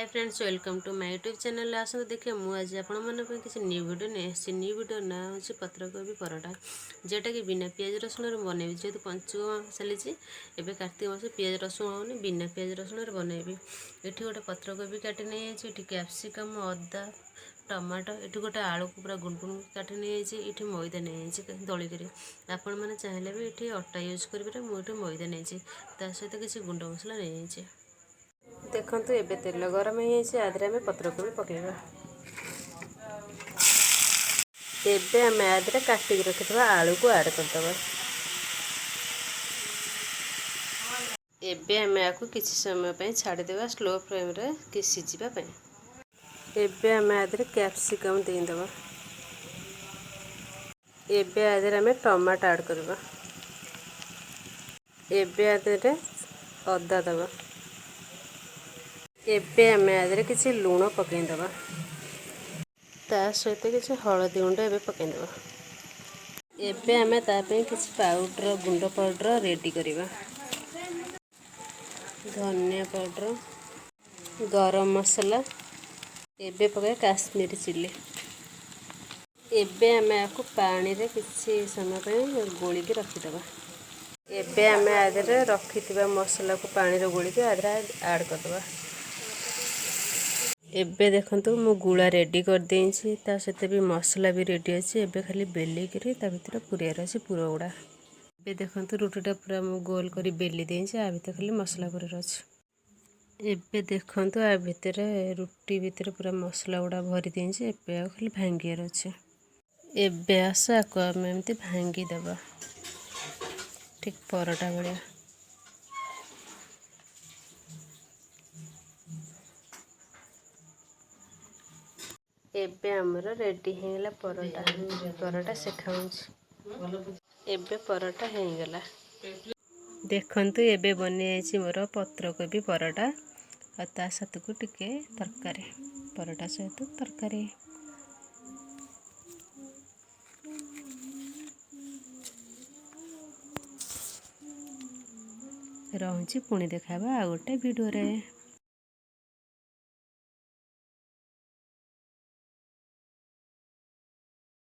Hi friends, welcome to my YouTube channel. आसत देखिए मुझे आपण किसी न्यू वीडियो नहीं न्यू वीडियो ना हूँ पत्रकोबी परोटा, जोटा कि बिना पियाज रसुण बनैबी। जेहेतु पंचुक चली एवं कार्तिक मास पियाज रसुण होनी, बिना पियाज रसुण बनैबी। ये गोटे पत्रकोबी काटी नहीं ये कैप्सिकम, अदा, टमाटो, ये गोटे आलू को पूरा गुण गुण काटी नहीं ये मैदा नहीं दलिक। आपण मैंने चाहिए भी ये अटा यूज करेंगे। मुझे मैदा नहीं सहित किसी गुंड मसला नहीं। देखु एबे तेल गरम हो आदि आम पत्रकोबी पकेबा। एबे आम आदि काटिक रखि आलू को ऐड करदे। एबे आम आपको किसी समय पे छाड़ीदे स्लो फ्लेम रे कि सिझापी। एबे आम आदि कैप्सिकम देदेबा। एबे आदि आम टमाटो ऐड करबा। एबे आदि अदा दबा। एबे आम आदि किसी लुण पकईदबा। ता सहित किसी हलदी गुंड एबे पकईदबा। एबे आम तापे किसी पाउडर गुंड पाउडर रेडी करवा। धनिया पाउडर, गरम मसला, एबे पकाए काश्मीरी चिली। एबे आम आपको पानी रे किसी समय पे गोलिक रखीदबा। एबे आम आदि रखि मसला को पानी रे गोलिक आदि ऐड करदबा। एबे देखंतु मु गुड़ा रेडी कर देइछि, ता सहित भी मसला भी रेडी अछि। एबे खाली बेली करी ता भीतर पुरियार अछि पूरा गुड़ा। एबे देखंतु रोटीटा पूरा मु गोल करी बेली देइछि, आ भीतर खाली मसला पुरियार अछि। एबे देखंतु आ भीतर रोटी भीतर पूरा मसला गुड़ा भरी देइछि। एबे आ खाली भांगियार अछि। एबे आसा को हम एमती भांगी देबा ठीक परोटा भलिया। एबे हमर रेडी हेला परोटा। परोटा सेखाउछ। एबे परोटा हे गला। देखंतु एबे बने आइछि मोर पत्रकोबी परोटा, आ ता साथ को टिके तरकारी। परोटा सहित तरकारी रहूँ। पुणी देखाबा आ गोटे वीडियो रे।